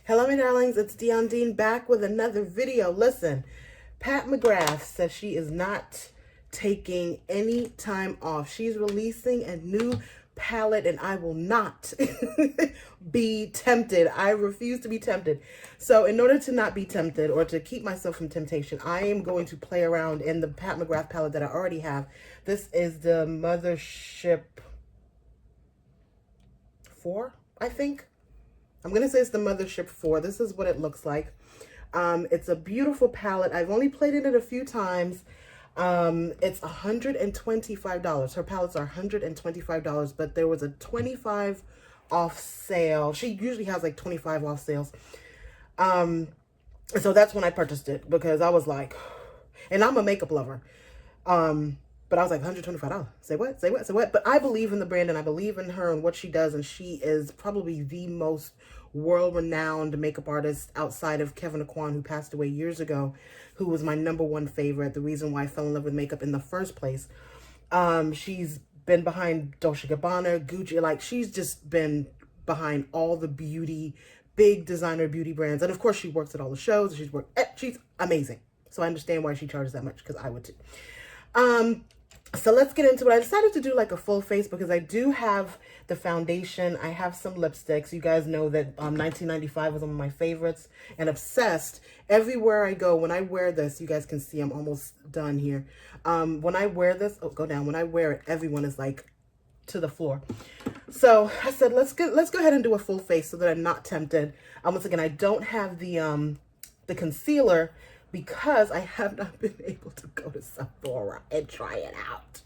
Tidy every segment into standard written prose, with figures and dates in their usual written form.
Hello, my darlings. It's Dion Dean back with another video. Listen, Pat McGrath says she is not taking any time off. She's releasing a new palette and I will not be tempted. I refuse to be tempted. So in order to not be tempted or to keep myself from temptation, I am going to play around in the Pat McGrath palette that I already have. This is the Mothership 4, I think. I'm going to say it's the Mothership 4. This is what it looks like. It's a beautiful palette. I've only played in it a few times. It's $125. Her palettes are $125, but there was a 25 off sale. She usually has like 25 off sales. So that's when I purchased it because I was like, and I'm a makeup lover. But I was like, $125. Say what? Say what? Say what? But I believe in the brand and I believe in her and what she does. And she is probably the most world-renowned makeup artist outside of Kevin Aquan, who passed away years ago, who was my #1 favorite. The reason why I fell in love with makeup in the first place. She's been behind Dolce & Gabbana, Gucci. Like, she's just been behind all the big designer beauty brands. And of course, she works at all the shows. She's amazing. So I understand why she charges that much, because I would too. So let's get into it. I decided to do like a full face because I do have the foundation. I have some lipsticks. You guys know that 1995 was one of my favorites and obsessed. Everywhere I go, when I wear this, you guys can see I'm almost done here. When I wear this, oh, go down. When I wear it, everyone is like to the floor. So I said, let's go ahead and do a full face so that I'm not tempted. Once again, I don't have the concealer because I have not been able to go to Sephora and try it out.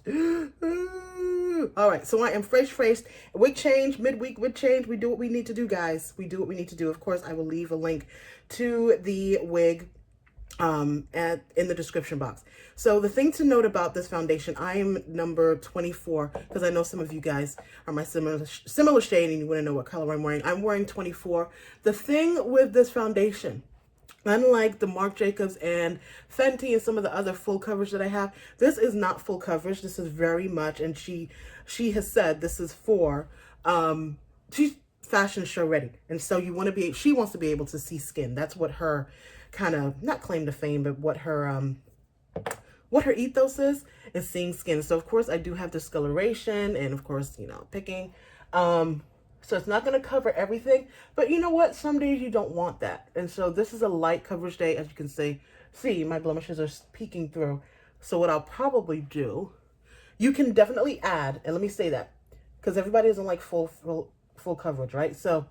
All right, so I am fresh-faced. Wig change, midweek wig change. We do what we need to do, guys. We do what we need to do. Of course, I will leave a link to the wig in the description box. So the thing to note about this foundation, I am number 24 because I know some of you guys are my similar shade and you want to know what color I'm wearing. I'm wearing 24. The thing with this foundation, unlike the Marc Jacobs and Fenty and some of the other full coverage that I have, this is not full coverage. This is very much, and she has said this is for, she's fashion show ready. And so she wants to be able to see skin. That's what her kind of, not claim to fame, but what her ethos is seeing skin. So of course I do have discoloration and of course, picking. So it's not going to cover everything, but you know what? Some days you don't want that. And so this is a light coverage day. As you can see, my blemishes are peeking through. So what I'll probably do, you can definitely add, and let me say that, because everybody doesn't like full coverage, right? So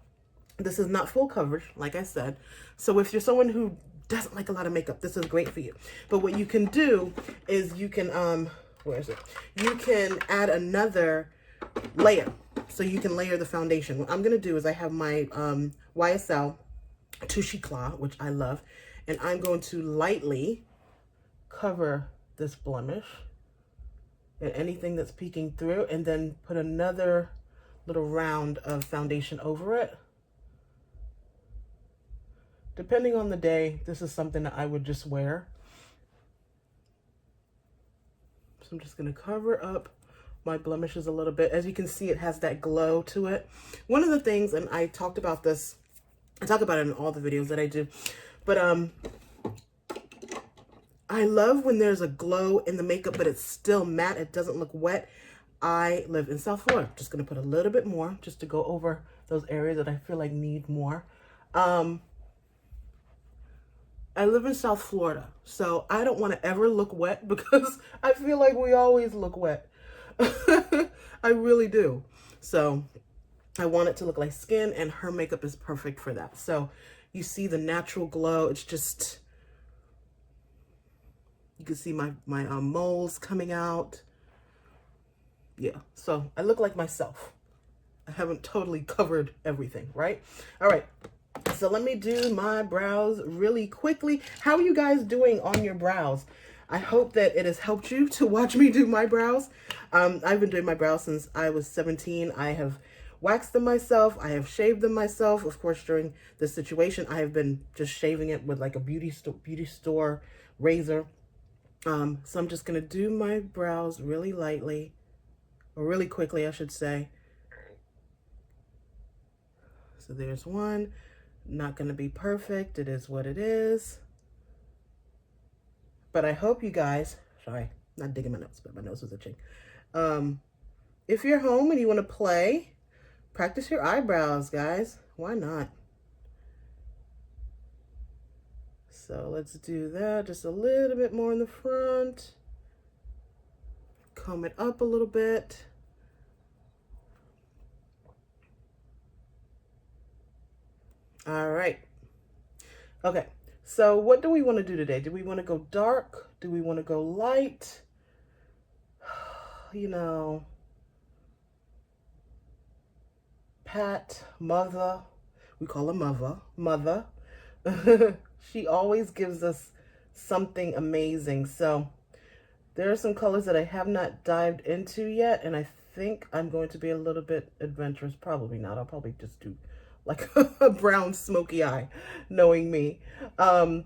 this is not full coverage, like I said. So if you're someone who doesn't like a lot of makeup, this is great for you. But what you can do is you can, where is it? You can add another layer. So you can layer the foundation. What I'm going to do is I have my YSL Touche Eclat, which I love. And I'm going to lightly cover this blemish and anything that's peeking through. And then put another little round of foundation over it. Depending on the day, this is something that I would just wear. So I'm just going to cover up my blemishes a little bit. As you can see, it has that glow to it. One of the things, and I talked about this, I talk about it in all the videos that I do, but I love when there's a glow in the makeup, but it's still matte. It doesn't look wet. I live in South Florida. Just going to put a little bit more just to go over those areas that I feel like need more. I live in South Florida, so I don't want to ever look wet because I feel like we always look wet. I really do. So I want it to look like skin, and her makeup is perfect for that. So you see the natural glow. It's just, you can see my moles coming out. Yeah, so I look like myself. I haven't totally covered everything, right? All right. So let me do my brows really quickly. How are you guys doing on your brows? I hope that it has helped you to watch me do my brows. I've been doing my brows since I was 17. I have waxed them myself. I have shaved them myself. Of course, during this situation, I have been just shaving it with like a beauty store razor. So I'm just going to do my brows really lightly, or really quickly, I should say. So there's one. Not going to be perfect. It is what it is. But I hope you guys, sorry, not digging my nose, but my nose was itching. If you're home and you want to play, practice your eyebrows, guys. Why not? So let's do that. Just a little bit more in the front. Comb it up a little bit. All right. Okay. So what do we want to do today? Do we want to go dark? Do we want to go light? You know, Pat, mother, we call her mother. She always gives us something amazing. So there are some colors that I have not dived into yet, and I think I'm going to be a little bit adventurous. Probably not. I'll probably just do like a brown smoky eye, knowing me. But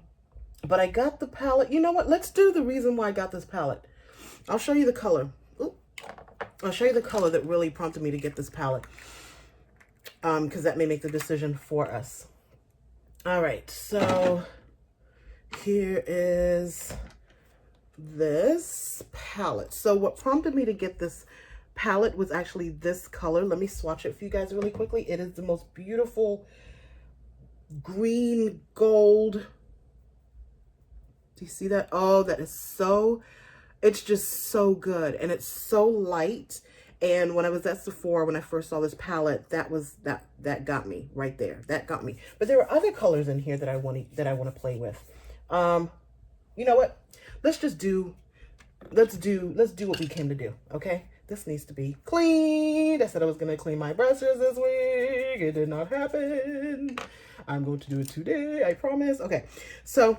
I got the palette. You know what? Let's do the reason why I got this palette. I'll show you the color. Ooh. I'll show you the color that really prompted me to get this palette. Because that may make the decision for us. All right, so here is this palette. So what prompted me to get this palette was actually this color. Let me swatch it for you guys really quickly. It is the most beautiful green gold. Do you see that? Oh, that is so, it's just so good. And it's so light. And when I was at Sephora, when I first saw this palette, that got me right there. That got me. But there are other colors in here that I want to play with. You know what? Let's do what we came to do. Okay. This needs to be cleaned. I said I was going to clean my brushes this week. It did not happen. I'm going to do it today. I promise. Okay. So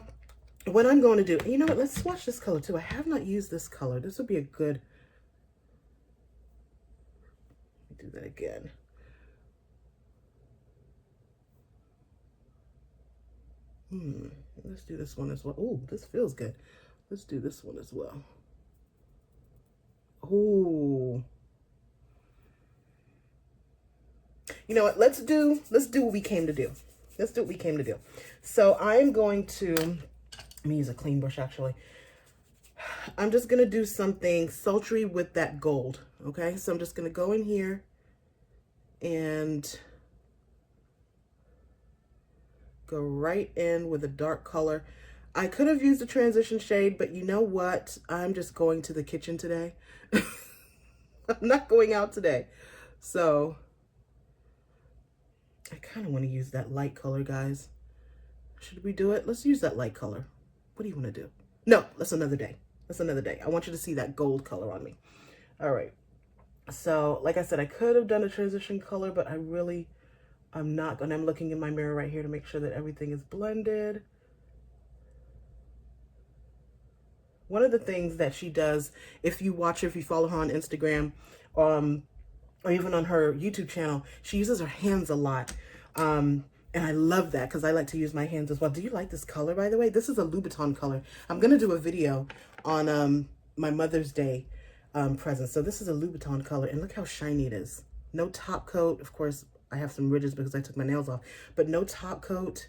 what I'm going to do, you know what? Let's swatch this color too. I have not used this color. This would be a good, do that again. Let's do this one as well. Oh, this feels good. Let's do this one as well. Oh, you know what? Let's do what we came to do. Let's do what we came to do. So I'm going to, let me use a clean brush actually. I'm just going to do something sultry with that gold. Okay. So I'm just going to go in here and go right in with a dark color. I could have used a transition shade, but you know what? I'm just going to the kitchen today. I'm not going out today. So I kind of want to use that light color, guys. Should we do it? Let's use that light color. What do you want to do? No, that's another day. That's another day. I want you to see that gold color on me. All right. So like I said, I could have done a transition color, but I'm not gonna. I'm looking in my mirror right here to make sure that everything is blended. One of the things that she does, if you watch her, if you follow her on Instagram, or even on her YouTube channel, she uses her hands a lot. And I love that because I like to use my hands as well. Do you like this color, by the way? This is a Louboutin color. I'm going to do a video on my Mother's Day present. So this is a Louboutin color, and look how shiny it is. No top coat. Of course, I have some ridges because I took my nails off, but no top coat,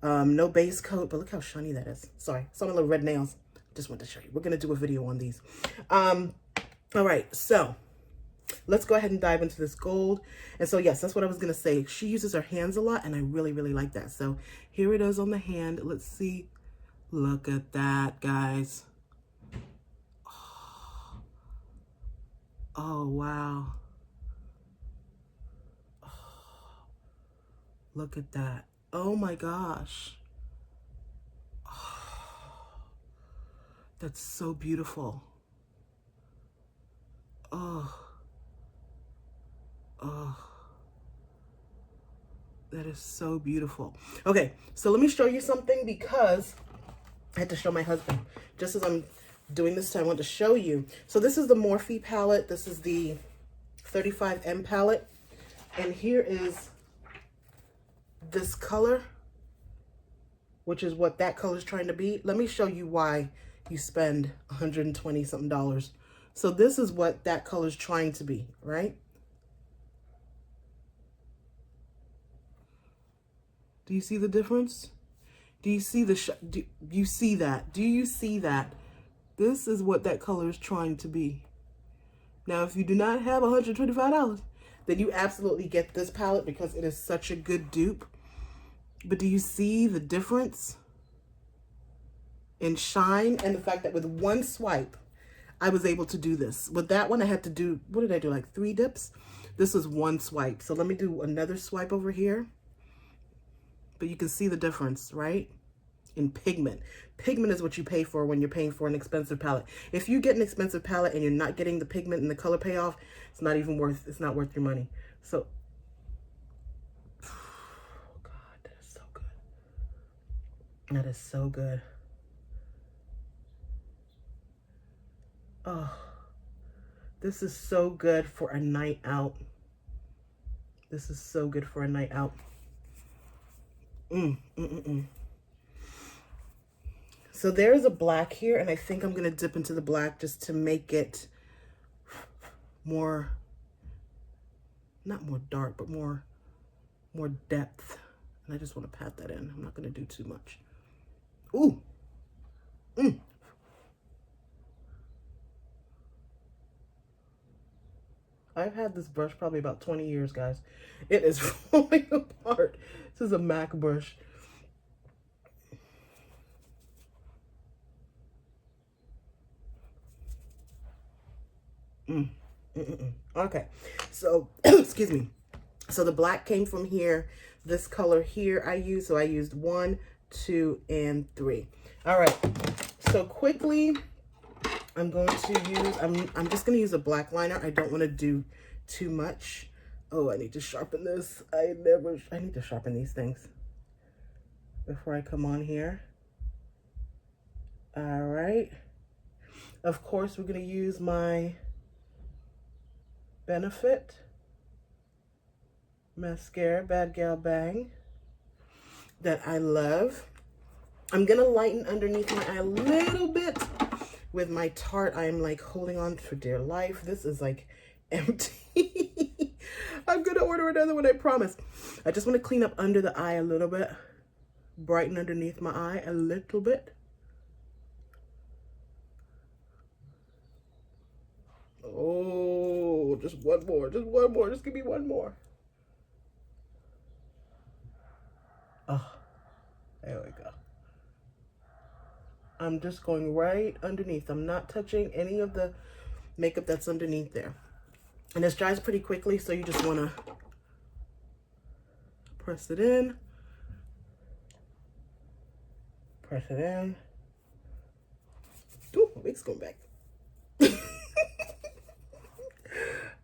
no base coat, but look how shiny that is. Sorry, some of the red nails. Just want to show you. We're going to do a video on these. All right, so let's go ahead and dive into this gold. And so, yes, that's what I was going to say. She uses her hands a lot, and I really, really like that. So here it is on the hand. Let's see. Look at that, guys. Oh, wow. Oh, look at that. Oh, my gosh. That's so beautiful. Oh. Oh. That is so beautiful. Okay, so let me show you something because I had to show my husband. Just as I'm doing this, I want to show you. So this is the Morphe palette. This is the 35M palette. And here is this color, which is what that color is trying to be. Let me show you why you spend $120 something. So this is what that color is trying to be, right? Do you see the difference? Do you see do you see that? Do you see that? This is what that color is trying to be. Now, if you do not have $125, then you absolutely get this palette because it is such a good dupe. But do you see the difference in shine and the fact that with one swipe, I was able to do this? With that one, I had to do, what did I do? Like 3 dips? This was one swipe. So let me do another swipe over here. But you can see the difference, right? In pigment. Pigment is what you pay for when you're paying for an expensive palette. If you get an expensive palette and you're not getting the pigment and the color payoff, it's not worth your money. So, oh God, that is so good. That is so good. Oh, this is so good for a night out. This is so good for a night out. So there's a black here, and I think I'm going to dip into the black just to make it more, not more dark, but more depth. And I just want to pat that in. I'm not going to do too much. Ooh. I've had this brush probably about 20 years, guys. It is falling apart. This is a MAC brush. Okay, so excuse me. So the black came from here. This color here I used. So I used 1, 2, and 3. All right. So quickly, I'm going to use. I'm just going to use a black liner. I don't want to do too much. Oh, I need to sharpen this. I need to sharpen these things before I come on here. All right. Of course, we're going to use my Benefit mascara, Bad Gal Bang, that I love. I'm gonna lighten underneath my eye a little bit with my Tarte. I am like holding on for dear life. This is like empty. I'm gonna order another one, I promise. I just want to clean up under the eye a little bit, brighten underneath my eye a little bit. Oh, just one more, just give me one more. Oh, there we go. I'm just going right underneath. I'm not touching any of the makeup that's underneath there. And this dries pretty quickly, so you just want to press it in. Press it in. Ooh, my wig's going back.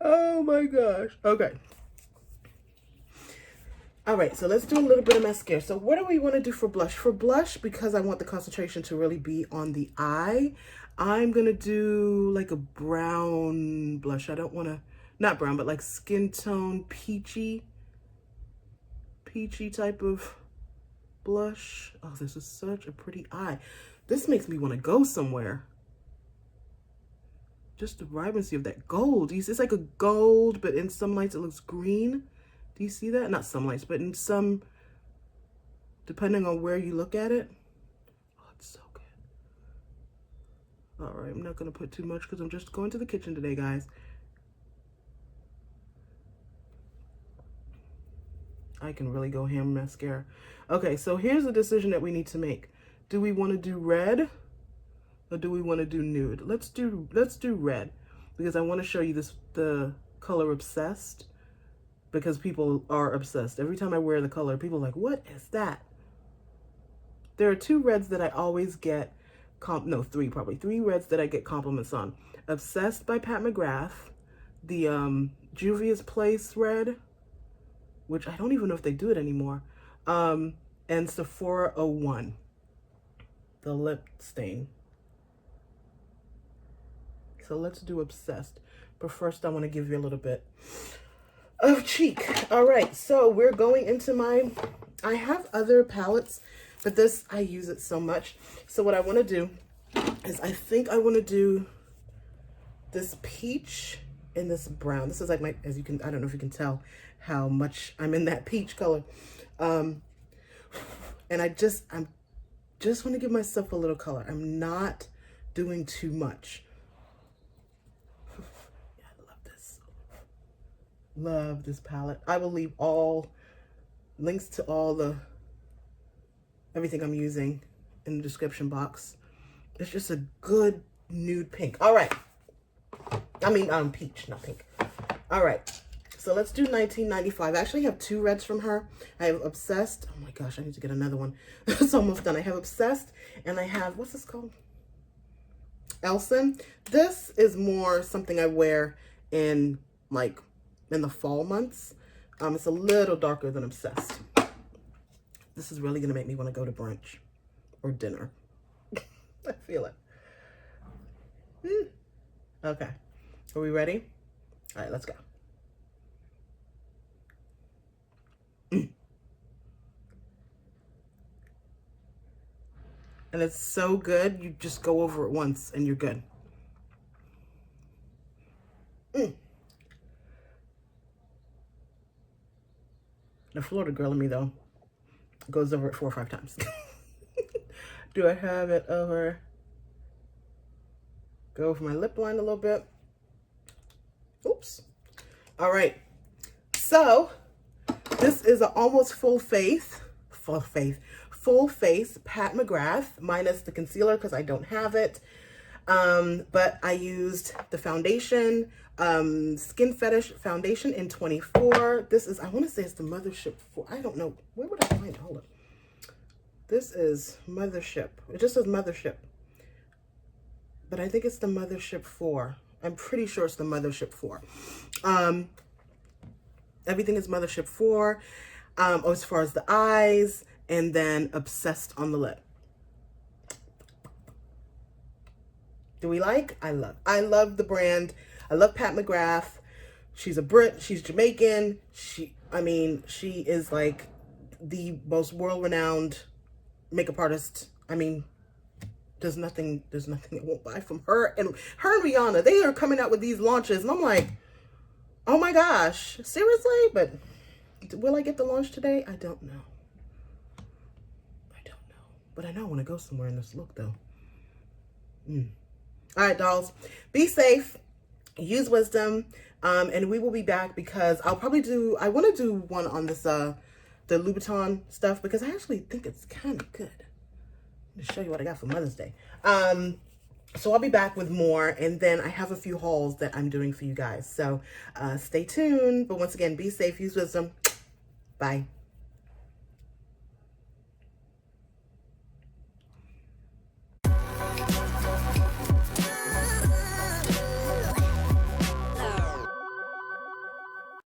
Oh my gosh. Okay. All right, so let's do a little bit of mascara. So what do we want to do for blush? For blush, because I want the concentration to really be on the eye, I'm going to do like a brown blush. I don't want to, not brown, but like skin tone, peachy type of blush. Oh, this is such a pretty eye. This makes me want to go somewhere. Just the vibrancy of that gold. You see, it's like a gold, but in some lights it looks green. Do you see that? Not some lights, but in some, depending on where you look at it. Oh, it's so good. All right, I'm not going to put too much because I'm just going to the kitchen today, guys. I can really go ham mascara. Okay, so here's the decision that we need to make. Do we want to do red? Or do we want to do nude? Let's do red, because I want to show you the color Obsessed, because people are obsessed. Every time I wear the color, people are like, what is that? There are 2 reds that I always get, 3 probably. 3 reds that I get compliments on. Obsessed by Pat McGrath, the Juvia's Place red, which I don't even know if they do it anymore, and Sephora 01, the lip stain. So let's do Obsessed. But first I want to give you a little bit of cheek. All right, so we're going into I have other palettes, but this, I use it so much. So what I want to do is I think I want to do this peach and this brown. This is like my, as you can, I don't know if you can tell how much I'm in that peach color. And I'm just want to give myself a little color. I'm not doing too much. Yeah, I love this. Love this palette. I will leave all links to everything I'm using in the description box. It's just a good nude pink. All right. I mean, peach, not pink. All right. So let's do 1995. I actually have 2 reds from her. I have Obsessed. Oh my gosh, I need to get another one. It's almost done. I have Obsessed, and I have, what's this called? Elson. This is more something I wear in the fall months. It's a little darker than Obsessed. This is really gonna make me want to go to brunch or dinner. I feel it. Okay, are we ready? All right, let's go. And it's so good, you just go over it once and you're good. The Florida girl in me, though, goes over it 4 or 5 times. Do I have it over? Go over my lip line a little bit. Oops. All right. So this is an almost full face Pat McGrath, minus the concealer because I don't have it. But I used the foundation, Skin Fetish foundation in 24. This is, I want to say it's the Mothership 4. I don't know. Where would I find it? Hold up. This is Mothership. It just says Mothership. But I think it's the Mothership 4. I'm pretty sure it's the Mothership 4. Everything is Mothership 4. As far as the eyes, and then Obsessed on the lip. Do we like? I love the brand. I love Pat McGrath. She's a Brit. She's Jamaican. She is like the most world-renowned makeup artist. I mean, there's nothing I won't buy from her. And her and Rihanna, they are coming out with these launches. And I'm like, oh my gosh, seriously? But will I get the launch today? I don't know. But I know I want to go somewhere in this look, though. All right, dolls. Be safe. Use wisdom. And we will be back because I want to do one on this, the Louboutin stuff, because I actually think it's kind of good. To show you what I got for Mother's Day. So I'll be back with more, and then I have a few hauls that I'm doing for you guys. So stay tuned. But once again, be safe. Use wisdom. Bye.